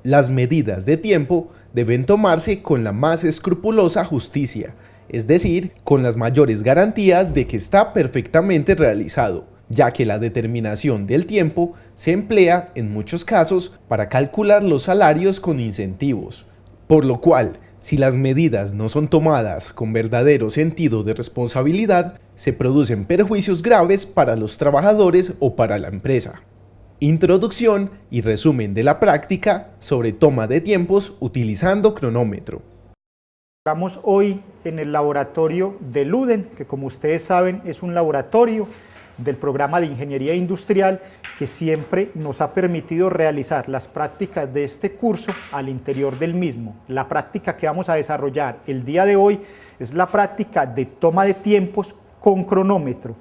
Las medidas de tiempo deben tomarse con la más escrupulosa justicia, es decir, con las mayores garantías de que está perfectamente realizado, ya que la determinación del tiempo se emplea en muchos casos para calcular los salarios con incentivos, por lo cual, si las medidas no son tomadas con verdadero sentido de responsabilidad, se producen perjuicios graves para los trabajadores o para la empresa. Introducción y resumen de la práctica sobre toma de tiempos utilizando cronómetro. Estamos hoy en el laboratorio de LUDEN, que como ustedes saben es un laboratorio del programa de Ingeniería Industrial que siempre nos ha permitido realizar las prácticas de este curso al interior del mismo. La práctica que vamos a desarrollar el día de hoy es la práctica de toma de tiempos con cronómetro.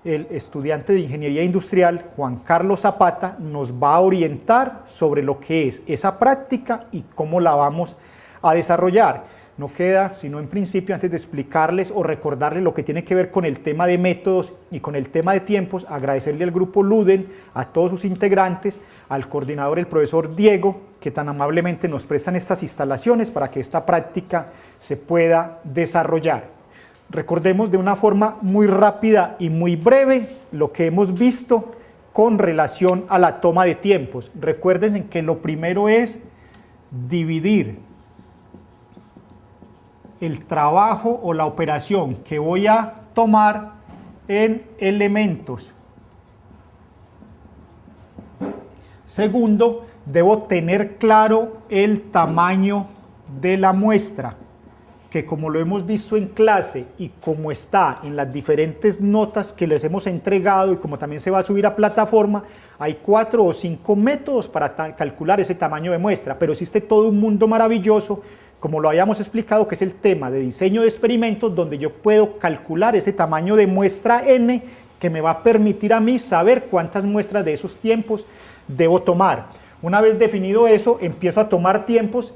El estudiante de Ingeniería Industrial, Juan Carlos Zapata, nos va a orientar sobre lo que es esa práctica y cómo la vamos a desarrollar. No queda sino en principio, antes de explicarles o recordarles lo que tiene que ver con el tema de métodos y con el tema de tiempos, agradecerle al grupo LUDEN, a todos sus integrantes, al coordinador, el profesor Diego, que tan amablemente nos prestan estas instalaciones para que esta práctica se pueda desarrollar. Recordemos de una forma muy rápida y muy breve lo que hemos visto con relación a la toma de tiempos. Recuerden que lo primero es dividir el trabajo o la operación que voy a tomar en elementos. Segundo, debo tener claro el tamaño de la muestra, que como lo hemos visto en clase y como está en las diferentes notas que les hemos entregado y como también se va a subir a plataforma, hay 4 o 5 métodos para calcular ese tamaño de muestra, pero existe todo un mundo maravilloso, como lo habíamos explicado, que es el tema de diseño de experimentos, donde yo puedo calcular ese tamaño de muestra n que me va a permitir a mí saber cuántas muestras de esos tiempos debo tomar. Una vez definido eso, empiezo a tomar tiempos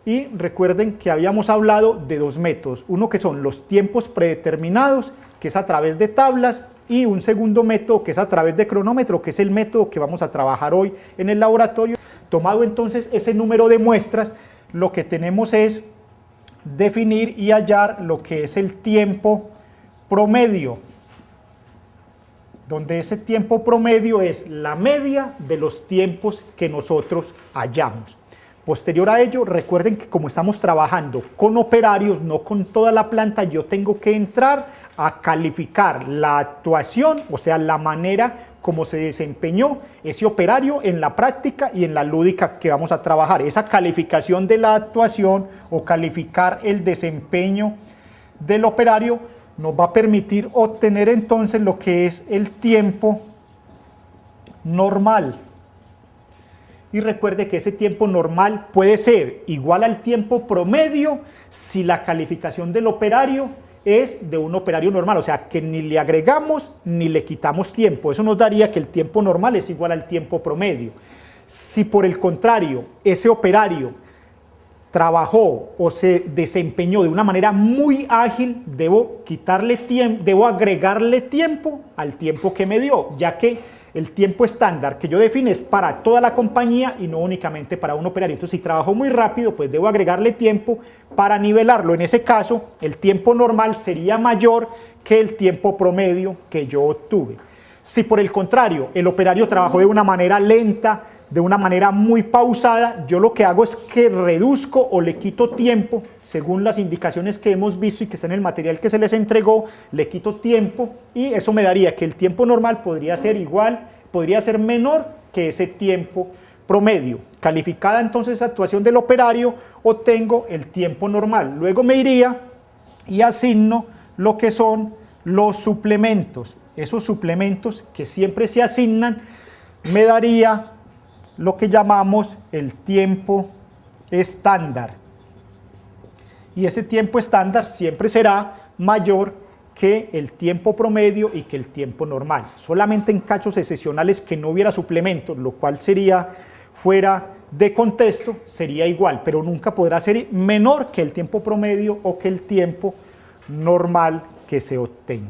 y recuerden que habíamos hablado de 2 métodos. Uno que son los tiempos predeterminados, que es a través de tablas, y un segundo método que es a través de cronómetro, que es el método que vamos a trabajar hoy en el laboratorio. Tomado entonces ese número de muestras, lo que tenemos es definir y hallar lo que es el tiempo promedio, donde ese tiempo promedio es la media de los tiempos que nosotros hallamos. Posterior a ello, recuerden que como estamos trabajando con operarios, no con toda la planta, yo tengo que entrar a calificar la actuación, o sea, la manera como se desempeñó ese operario en la práctica y en la lúdica que vamos a trabajar. Esa calificación de la actuación o calificar el desempeño del operario nos va a permitir obtener entonces lo que es el tiempo normal. Y recuerde que ese tiempo normal puede ser igual al tiempo promedio si la calificación del operario es de un operario normal, o sea que ni le agregamos ni le quitamos tiempo. Eso nos daría que el tiempo normal es igual al tiempo promedio. Si por el contrario ese operario trabajó o se desempeñó de una manera muy ágil, debo agregarle tiempo al tiempo que me dio, ya que el tiempo estándar que yo defino es para toda la compañía y no únicamente para un operario. Entonces, si trabajo muy rápido, pues debo agregarle tiempo para nivelarlo. En ese caso, el tiempo normal sería mayor que el tiempo promedio que yo obtuve. Si por el contrario, el operario trabajó de una manera lenta, de una manera muy pausada, yo lo que hago es que reduzco o le quito tiempo, según las indicaciones que hemos visto y que está en el material que se les entregó, le quito tiempo y eso me daría que el tiempo normal podría ser igual, podría ser menor que ese tiempo promedio. Calificada entonces esa actuación del operario, obtengo el tiempo normal. Luego me iría y asigno lo que son los suplementos. Esos suplementos que siempre se asignan me daría lo que llamamos el tiempo estándar. Y ese tiempo estándar siempre será mayor que el tiempo promedio y que el tiempo normal. Solamente en casos excepcionales que no hubiera suplementos, lo cual sería fuera de contexto, sería igual, pero nunca podrá ser menor que el tiempo promedio o que el tiempo normal que se obtenga.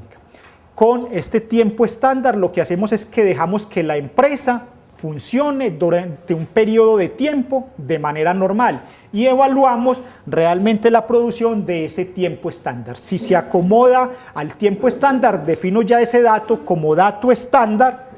Con este tiempo estándar lo que hacemos es que dejamos que la empresa funcione durante un periodo de tiempo de manera normal y evaluamos realmente la producción de ese tiempo estándar. Si se acomoda al tiempo estándar, defino ya ese dato como dato estándar.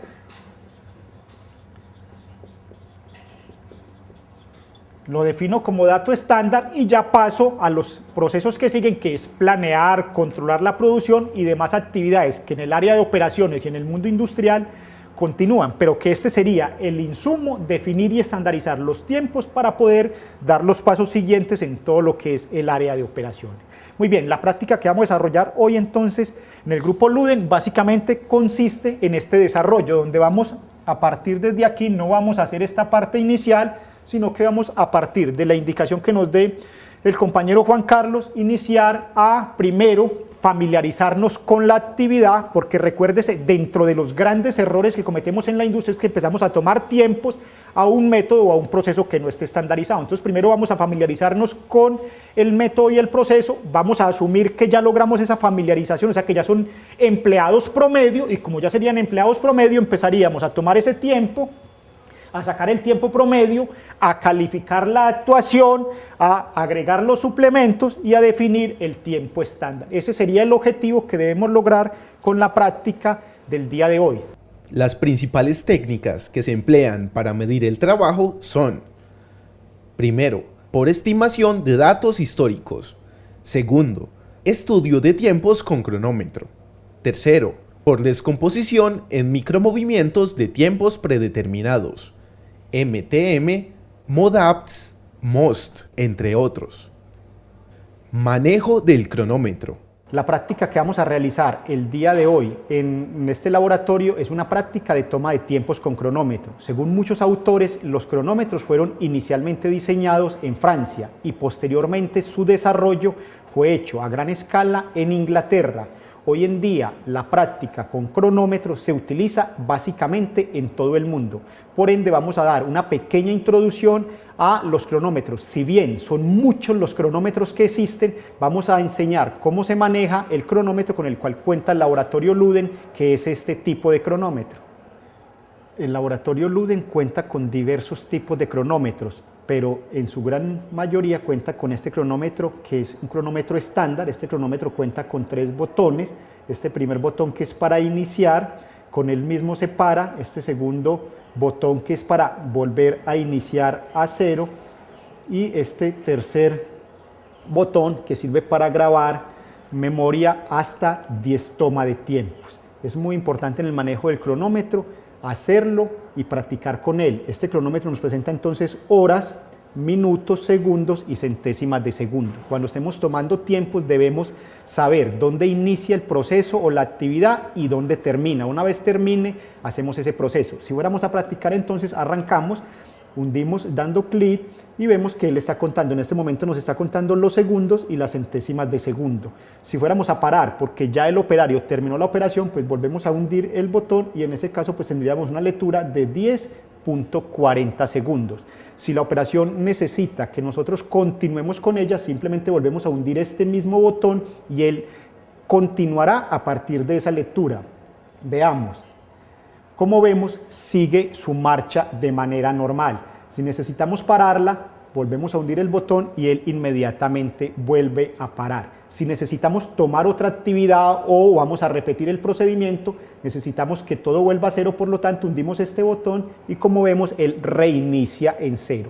Lo defino como dato estándar y ya paso a los procesos que siguen, que es planear, controlar la producción y demás actividades que en el área de operaciones y en el mundo industrial continúan, pero que este sería el insumo, definir y estandarizar los tiempos para poder dar los pasos siguientes en todo lo que es el área de operaciones. Muy bien, la práctica que vamos a desarrollar hoy entonces en el grupo Luden básicamente consiste en este desarrollo, donde vamos a partir desde aquí, no vamos a hacer esta parte inicial, sino que vamos a partir de la indicación que nos dé el compañero Juan Carlos, iniciar a primero familiarizarnos con la actividad, porque recuérdese, dentro de los grandes errores que cometemos en la industria es que empezamos a tomar tiempos a un método o a un proceso que no esté estandarizado. Entonces primero vamos a familiarizarnos con el método y el proceso, vamos a asumir que ya logramos esa familiarización, o sea que ya son empleados promedio, y como ya serían empleados promedio empezaríamos a tomar ese tiempo, a sacar el tiempo promedio, a calificar la actuación, a agregar los suplementos y a definir el tiempo estándar. Ese sería el objetivo que debemos lograr con la práctica del día de hoy. Las principales técnicas que se emplean para medir el trabajo son: primero, por estimación de datos históricos. Segundo, estudio de tiempos con cronómetro. Tercero, por descomposición en micromovimientos de tiempos predeterminados. MTM, MODAPTS, MOST, entre otros. Manejo del cronómetro. La práctica que vamos a realizar el día de hoy en este laboratorio es una práctica de toma de tiempos con cronómetro. Según muchos autores, los cronómetros fueron inicialmente diseñados en Francia y posteriormente su desarrollo fue hecho a gran escala en Inglaterra. Hoy en día la práctica con cronómetros se utiliza básicamente en todo el mundo. Por ende vamos a dar una pequeña introducción a los cronómetros. Si bien son muchos los cronómetros que existen, vamos a enseñar cómo se maneja el cronómetro con el cual cuenta el laboratorio Luden, que es este tipo de cronómetro. El laboratorio Luden cuenta con diversos tipos de cronómetros, pero en su gran mayoría cuenta con este cronómetro, que es un cronómetro estándar. Este cronómetro cuenta con 3 botones. Este primer botón, que es para iniciar, con él mismo se para. Este segundo botón, que es para volver a iniciar a 0, y este tercer botón, que sirve para grabar memoria hasta 10 toma de tiempos. Es muy importante en el manejo del cronómetro hacerlo y practicar con él. Este cronómetro nos presenta entonces horas, minutos, segundos y centésimas de segundo. Cuando estemos tomando tiempos debemos saber dónde inicia el proceso o la actividad y dónde termina. Una vez termine, hacemos ese proceso. Si fuéramos a practicar, entonces arrancamos, hundimos dando clic y vemos que él está contando. En este momento nos está contando los segundos y las centésimas de segundo. Si fuéramos a parar porque ya el operario terminó la operación, pues volvemos a hundir el botón y en ese caso pues tendríamos una lectura de 10.40 segundos. Si la operación necesita que nosotros continuemos con ella, simplemente volvemos a hundir este mismo botón y él continuará a partir de esa lectura. Veamos. Como vemos, sigue su marcha de manera normal. Si necesitamos pararla, volvemos a hundir el botón y él inmediatamente vuelve a parar. Si necesitamos tomar otra actividad o vamos a repetir el procedimiento, necesitamos que todo vuelva a 0, por lo tanto hundimos este botón y como vemos él reinicia en 0.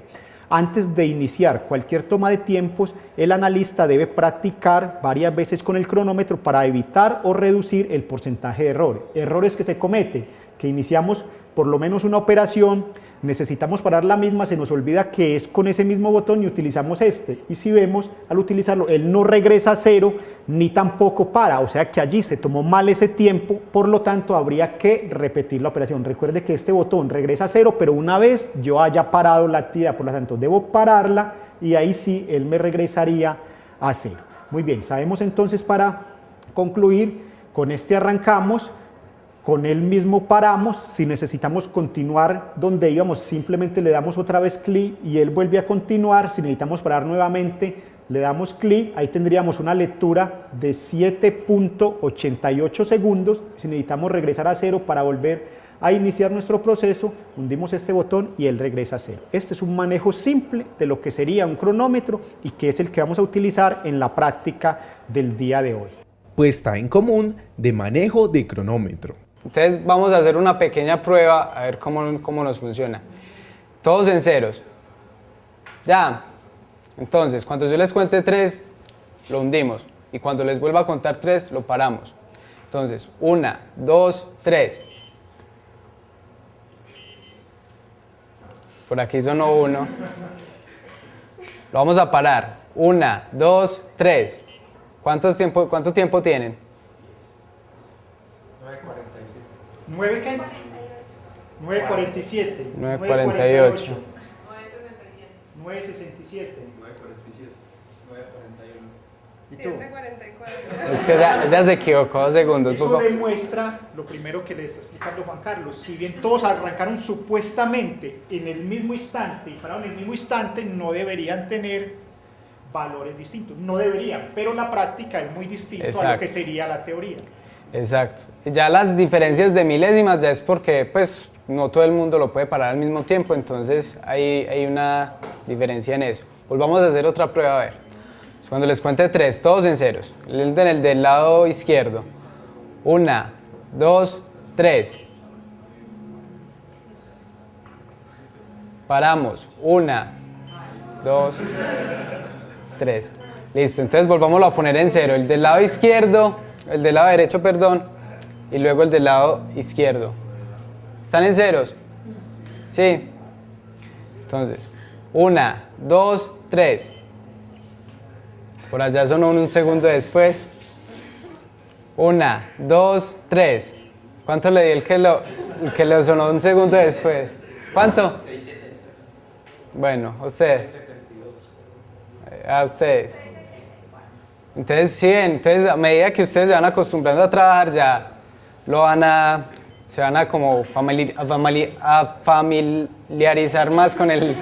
Antes de iniciar cualquier toma de tiempos, el analista debe practicar varias veces con el cronómetro para evitar o reducir el porcentaje de errores. Errores que se cometen, que iniciamos por lo menos una operación, necesitamos parar la misma, se nos olvida que es con ese mismo botón y utilizamos este. Y si vemos, al utilizarlo, él no regresa a 0 ni tampoco para, o sea que allí se tomó mal ese tiempo, por lo tanto habría que repetir la operación. Recuerde que este botón regresa a 0, pero una vez yo haya parado la actividad, por lo tanto debo pararla y ahí sí él me regresaría a 0. Muy bien, sabemos entonces, para concluir, con este arrancamos. Con él mismo paramos. Si necesitamos continuar donde íbamos, simplemente le damos otra vez clic y él vuelve a continuar. Si necesitamos parar nuevamente, le damos clic. Ahí tendríamos una lectura de 7.88 segundos. Si necesitamos regresar a 0 para volver a iniciar nuestro proceso, hundimos este botón y él regresa a cero. Este es un manejo simple de lo que sería un cronómetro y que es el que vamos a utilizar en la práctica del día de hoy. Puesta en común de manejo de cronómetro. Entonces vamos a hacer una pequeña prueba a ver cómo nos funciona. Todos en ceros. Ya. Entonces, cuando yo les cuente 3, lo hundimos. Y cuando les vuelva a contar 3, lo paramos. Entonces, 1, 2, 3. Por aquí sonó 1. Lo vamos a parar. 1, 2, 3. ¿Cuánto tiempo tienen? 9 qué? 9:47. 9:48. 9:67. 9:41. ¿Y tú? 7:44. Es que ya se equivocó 2 segundos. Eso demuestra lo primero que le está explicando Juan Carlos. Si bien todos arrancaron supuestamente en el mismo instante y pararon en el mismo instante, no deberían tener valores distintos. No deberían, pero la práctica es muy distinta a lo que sería la teoría. Exacto. Y ya las diferencias de milésimas ya es porque pues no todo el mundo lo puede parar al mismo tiempo, entonces hay una diferencia en eso. Volvamos a hacer otra prueba a ver. Cuando les cuente 3, todos en ceros. El del lado izquierdo. 1, 2, 3. Paramos. 1, 2, 3. Listo, entonces volvámoslo a poner en cero. El del lado izquierdo, el del lado derecho, perdón, y luego el del lado izquierdo. ¿Están en ceros? Sí. Entonces, 1, 2, 3. Por allá sonó un segundo después. 1, 2, 3. ¿Cuánto le di el que le sonó un segundo después? ¿Cuánto? Bueno, ustedes. A ustedes. Entonces, sí, entonces a medida que ustedes se van acostumbrando a trabajar, ya se van a como familiarizar más con el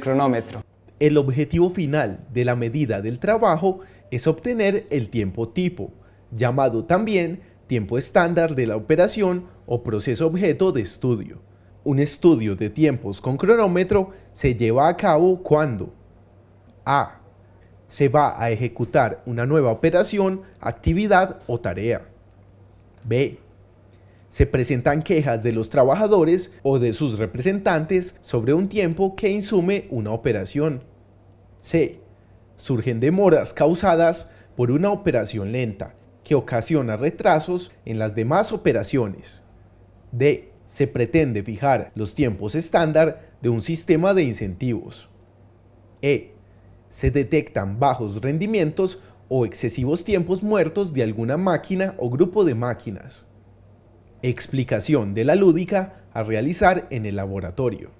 cronómetro. El objetivo final de la medida del trabajo es obtener el tiempo tipo, llamado también tiempo estándar de la operación o proceso objeto de estudio. Un estudio de tiempos con cronómetro se lleva a cabo cuando a. Se va a ejecutar una nueva operación, actividad o tarea. B. Se presentan quejas de los trabajadores o de sus representantes sobre un tiempo que insume una operación. C. Surgen demoras causadas por una operación lenta que ocasiona retrasos en las demás operaciones. D. Se pretende fijar los tiempos estándar de un sistema de incentivos. E. Se detectan bajos rendimientos o excesivos tiempos muertos de alguna máquina o grupo de máquinas. Explicación de la lúdica a realizar en el laboratorio.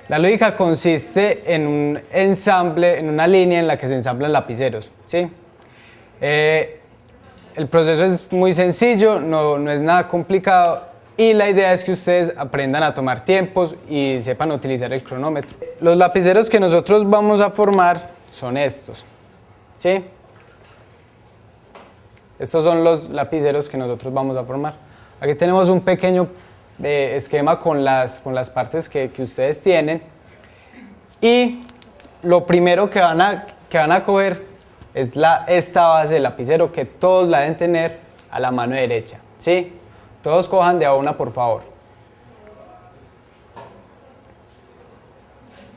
La lúdica consiste en un ensamble, en una línea en la que se ensamblan lapiceros, ¿sí? El proceso es muy sencillo, no es nada complicado y la idea es que ustedes aprendan a tomar tiempos y sepan utilizar el cronómetro. Los lapiceros que nosotros vamos a formar son estos, ¿sí? Estos son los lapiceros que nosotros vamos a formar. Aquí tenemos un pequeño esquema con las partes que ustedes tienen y lo primero que van a coger es esta base de lapicero que todos la deben tener a la mano derecha, ¿sí? Todos cojan de a una, por favor.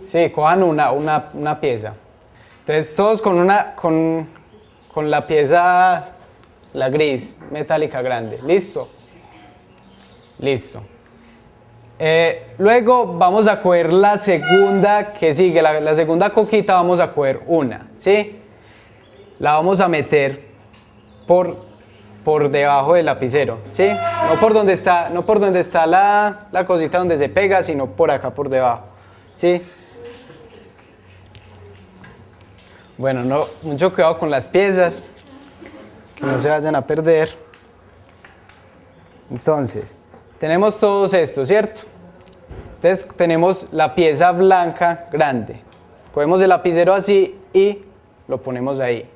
Sí, cojan una pieza. Entonces todos con la pieza, la gris, metálica grande. ¿Listo? Listo. Luego vamos a coger la segunda que sigue, la segunda coquita vamos a coger una, ¿sí? La vamos a meter por debajo del lapicero, ¿sí? No por donde está la cosita donde se pega, sino por acá por debajo, ¿sí? Bueno, mucho cuidado con las piezas, que no se vayan a perder. Entonces, tenemos todos estos, ¿cierto? Entonces tenemos la pieza blanca grande. Cogemos el lapicero así y lo ponemos ahí.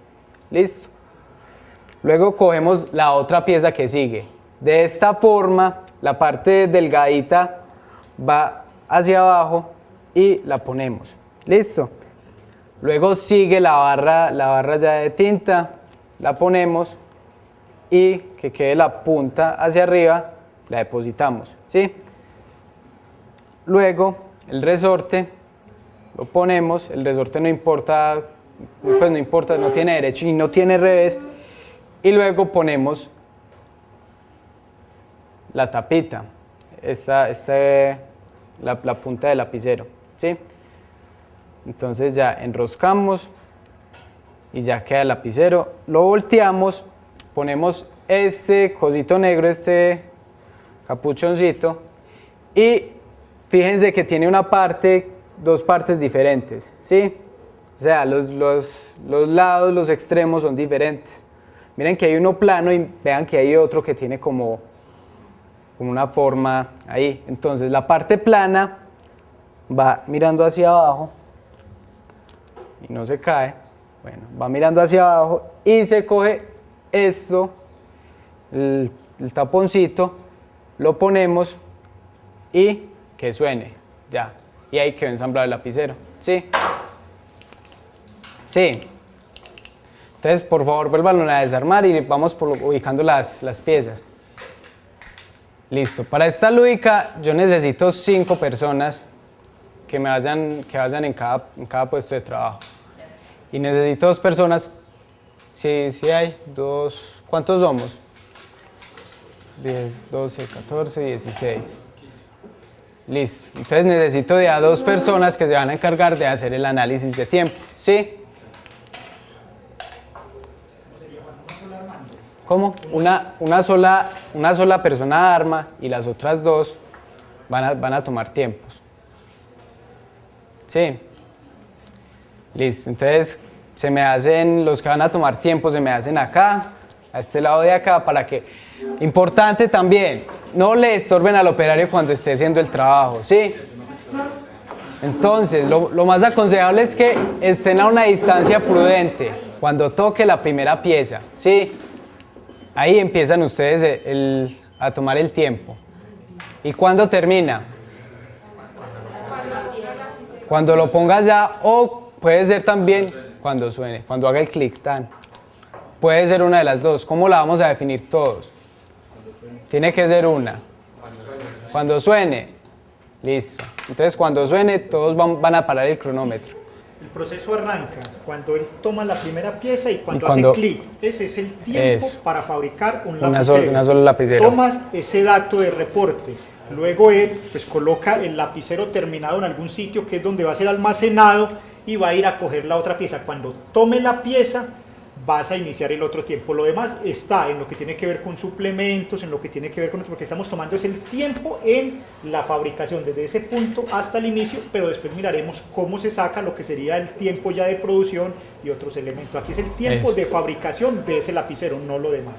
¿Listo? Luego cogemos la otra pieza que sigue. De esta forma, la parte delgadita va hacia abajo y la ponemos. ¿Listo? Luego sigue la barra ya de tinta, la ponemos y que quede la punta hacia arriba, la depositamos, ¿sí? Luego el resorte lo ponemos, el resorte no importa, pues no importa, no tiene derecho y no tiene revés, y luego ponemos la tapita, la punta del lapicero, ¿sí? Entonces ya enroscamos y ya queda el lapicero, lo volteamos, ponemos este cosito negro, este capuchoncito, y fíjense que tiene dos partes diferentes, ¿sí? O sea, los lados, los extremos son diferentes. Miren que hay uno plano y vean que hay otro que tiene como una forma ahí. Entonces la parte plana va mirando hacia abajo y no se cae. Bueno, va mirando hacia abajo y se coge esto, el taponcito, lo ponemos y que suene, ya. Y ahí quedó ensamblado el lapicero, ¿sí? Sí. Entonces, por favor, vuelvan a desarmar y vamos ubicando las piezas. Listo. Para esta lúdica yo necesito 5 personas que vayan en cada puesto de trabajo. Y necesito 2 personas, sí hay, 2, ¿cuántos somos? 10, 12, 14, 16. Listo. Entonces necesito de a 2 personas que se van a encargar de hacer el análisis de tiempo, ¿sí? ¿Cómo? Una sola persona arma y las otras 2 van a tomar tiempos. ¿Sí? Listo. Entonces los que van a tomar tiempo se me hacen acá, a este lado de acá, para que, importante también, no le estorben al operario cuando esté haciendo el trabajo, ¿sí? Entonces, lo más aconsejable es que estén a una distancia prudente cuando toque la primera pieza, ¿sí? Ahí empiezan ustedes a tomar el tiempo. ¿Y cuándo termina? Cuando lo pongas ya, o puede ser también cuando suene, cuando haga el clic tan. Puede ser una de las dos. ¿Cómo la vamos a definir todos? Tiene que ser una. Cuando suene. Listo. Entonces cuando suene todos van a parar el cronómetro. El proceso arranca cuando él toma la primera pieza y cuando hace clic. Ese es el tiempo para fabricar un lapicero. Una sola lapicero. Tomas ese dato de reporte. Luego él pues coloca el lapicero terminado en algún sitio que es donde va a ser almacenado y va a ir a coger la otra pieza. Cuando tome la pieza vas a iniciar el otro tiempo. Lo demás está en lo que tiene que ver con suplementos, en lo que tiene que ver con lo que estamos tomando es el tiempo en la fabricación desde ese punto hasta el inicio, pero después miraremos cómo se saca lo que sería el tiempo ya de producción y otros elementos. Aquí es el tiempo de fabricación de ese lapicero, no lo demás.